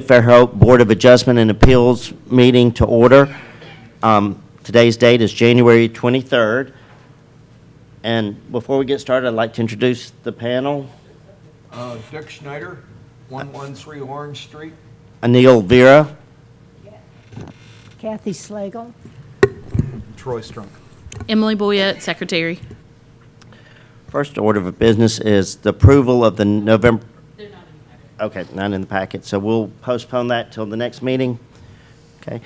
Fairhope Board of Adjustment and Appeals meeting to order. Today's date is January 23rd. And before we get started, I'd like to introduce the panel. Dick Schneider, 113 Orange Street. Anil Vera, Kathy Slagle. Troy Strunk. Emily Boyette, Secretary. first order of business is the approval of the November. They're not in the packet. Okay, not in the packet, so we'll postpone that till the next meeting. Okay.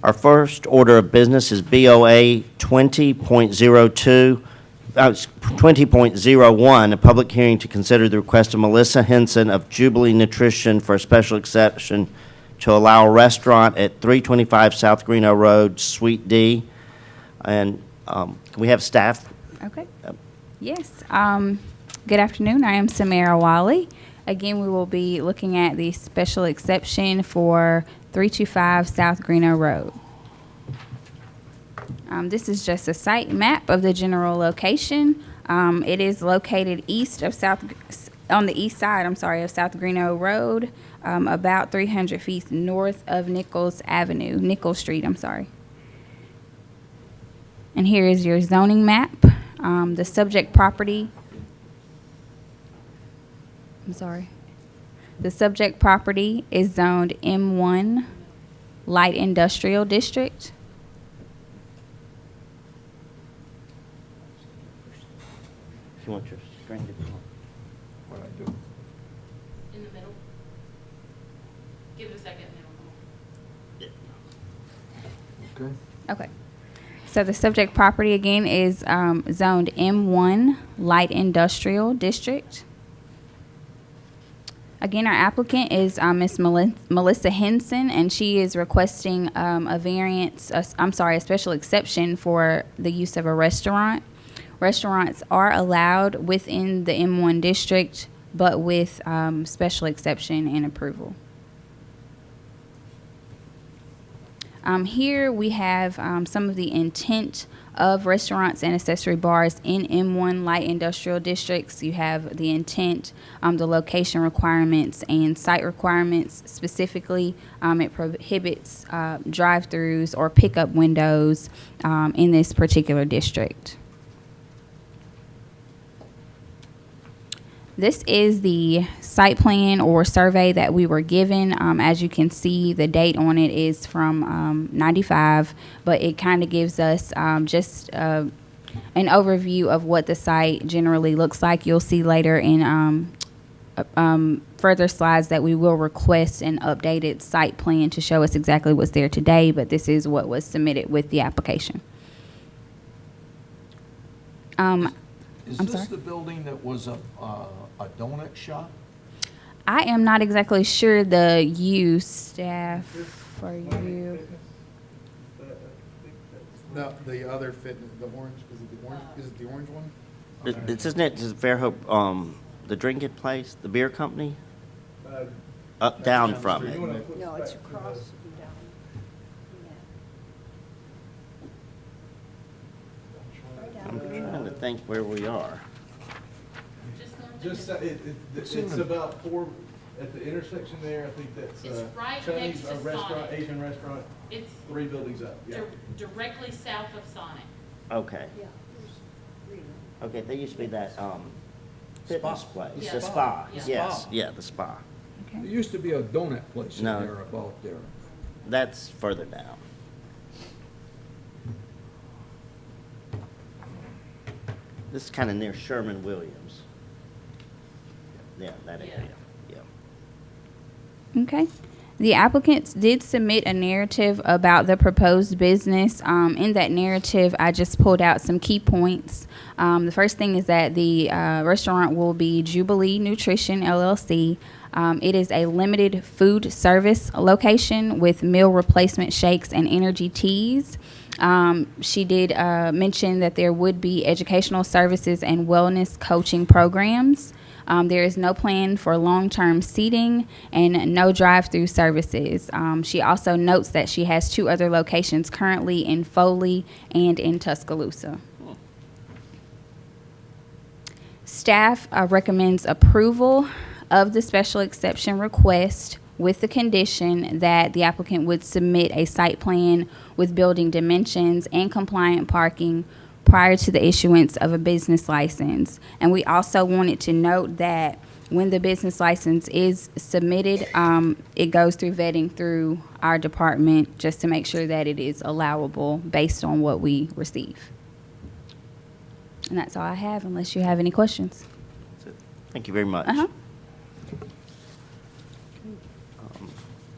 Our first order of business is BOA 20.02, 20.01, a public hearing to consider the request of Melissa Henson of Jubilee Nutrition for a special exception to allow a restaurant at 325 South Greeno Road, Suite D. And can we have staff? Okay. Yes. Good afternoon. I am Samara Wiley. Again, we will be looking at the special exception for 325 South Greeno Road. This is just a site map of the general location. It is located on the east side, of South Greeno Road, about 300 feet north of Nichols Street, And here is your zoning map. The subject property, The subject property is zoned M1 Light Industrial District. If you want your screen to be on. What I do? In the middle. Give it a second. Okay. Okay. So the subject property again is zoned M1 Light Industrial District. Again, our applicant is Ms. Melissa Henson, and she is requesting a special exception for the use of a restaurant. Restaurants are allowed within the M1 district, but with special exception and approval. Here we have some of the intent of restaurants and accessory bars in M1 light industrial districts. You have the intent, the location requirements, and site requirements. Specifically, it prohibits drive-throughs or pickup windows in this particular district. This is the site plan or survey that we were given. As you can see, the date on it is from 95, but it kind of gives us just an overview of what the site generally looks like. You'll see later in further slides that we will request an updated site plan to show us exactly what's there today, but this is what was submitted with the application. Is I'm this sorry? the building that was a donut shop? I am not exactly sure the use staff for you. No, the other fitness, the orange, is it the orange one? Isn't it just Fairhope, the drinking place, the beer company? Up, down from it. No, it's across and down. I'm trying to think where we are. Just, it's about four, at the intersection there, I think that's It's right Chinese next to restaurant, Sonic. Asian restaurant, It's 3 buildings up, yeah. directly south of Sonic. Okay. Yeah, there's Okay, there used to be that fitness place. Yeah. The spa. Yeah. Yes, yeah, the spa. There used to be a donut place in No. there about there. That's further down. This is kind of near Sherman-Williams. Yeah, that Yeah. area, yeah. Okay. The applicants did submit a narrative about the proposed business. In that narrative, I just pulled out some key points. The first thing is that the restaurant will be Jubilee Nutrition, LLC. It is a limited food service location with meal replacement shakes and energy teas. She did mention that there would be educational services and wellness coaching programs. There is no plan for long-term seating and no drive-through services. She also notes that she has 2 other locations currently in Foley and in Tuscaloosa. Staff recommends approval of the special exception request with the condition that the applicant would submit a site plan with building dimensions and compliant parking prior to the issuance of a business license. And we also wanted to note that when the business license is submitted, it goes through vetting through our department just to make sure that it is allowable based on what we receive. And that's all I have, unless you have any questions. Thank you very much. Uh-huh.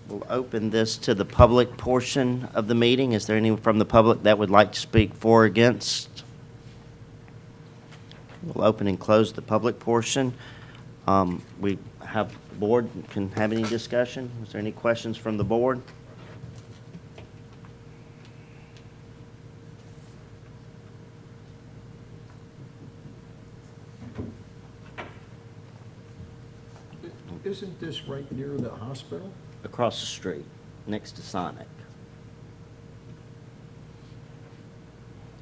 We'll open this to the public portion of the meeting. Is there anyone from the public that would like to speak for or against? We'll open and close the public portion. We have, board can have any discussion? Is there any questions from the board? Isn't this right near the hospital? Across the street, next to Sonic.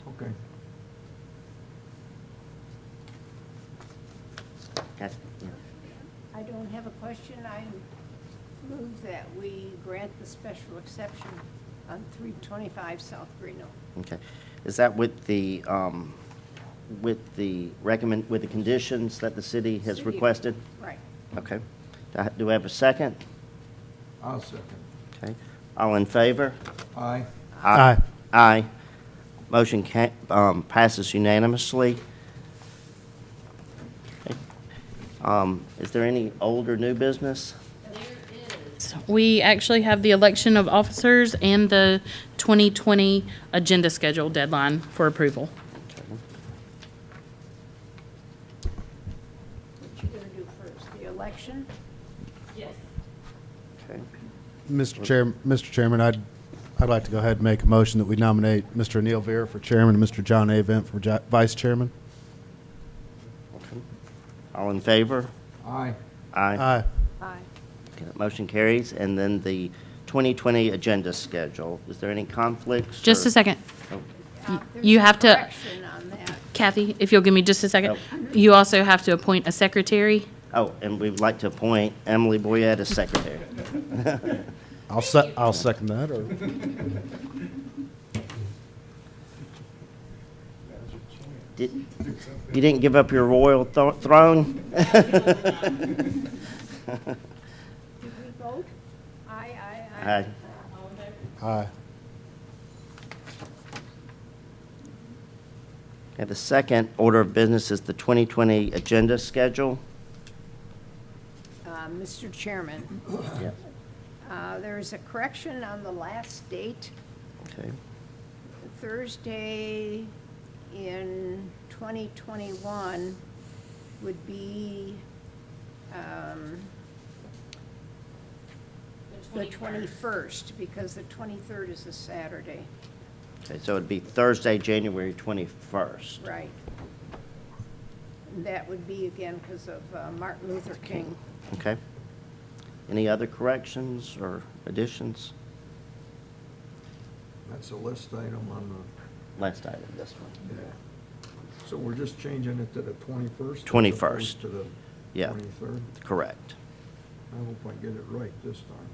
Okay. Kathy, yeah. I don't have a question. I move that we grant the special exception on 325 South Greeno. Okay. Is that with the conditions that the city has City. requested? Right. Okay. Do we have a second? I'll second. Okay. All in favor? Aye. Aye. Aye. Motion passes unanimously. Okay. Is there any old or new business? We actually have the election of officers and the 2020 agenda schedule deadline for approval. What you gonna do first, the election? Yes. Okay. Mr. Chairman, I'd like to go ahead and make a motion that we nominate Mr. Neil Vera for chairman and Mr. John A. Vent for vice chairman. Okay. All in favor? Aye. Aye. Aye. Okay, that motion carries. And then the 2020 agenda schedule. Is there any conflicts? Just or- a second. Oh, There's You a have to- correction on that. Kathy, if you'll give me just a second. You also have to appoint a secretary. Oh, and we'd like to appoint Emily Boyette as secretary. I'll second that, or? You didn't give up your royal throne? Did we vote? Aye. Aye. Aye. Okay, the second order of business is the 2020 agenda schedule. Mr. Chairman, Yes. there is a correction on the last date. Okay. Thursday in 2021 would be the 21st, because the 23rd is a Saturday. Okay, so it'd be Thursday, January 21st. Right. And that would be, again, because of Martin Luther King. Okay. Any other corrections or additions? That's a list item on Last item, this one. the, so we're just changing it to the 21st? 21st. To the Yeah. 23rd? Correct. I hope I get it right this time.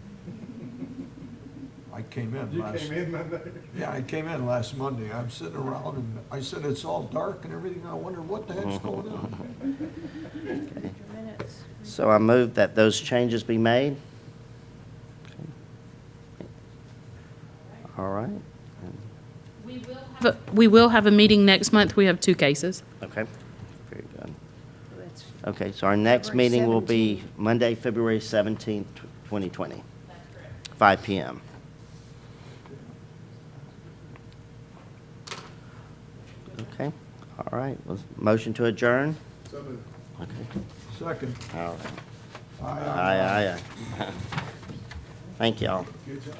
I came in You last. came in Monday? Yeah, I came in last Monday. I'm sitting around and I said, it's all dark and everything. I wonder what the heck's going on? Your minutes. So I move that those changes be made. Okay. All right. We will have a meeting next month. We have 2 cases. Okay. Very good. So that's Okay, so our next February meeting will be 17th. Monday, February 17th, 2020. 5 p.m. Okay, all right. Motion to adjourn? So moved. Okay, Second. all right. Aye. Aye, aye, aye. Thank y'all. Good job.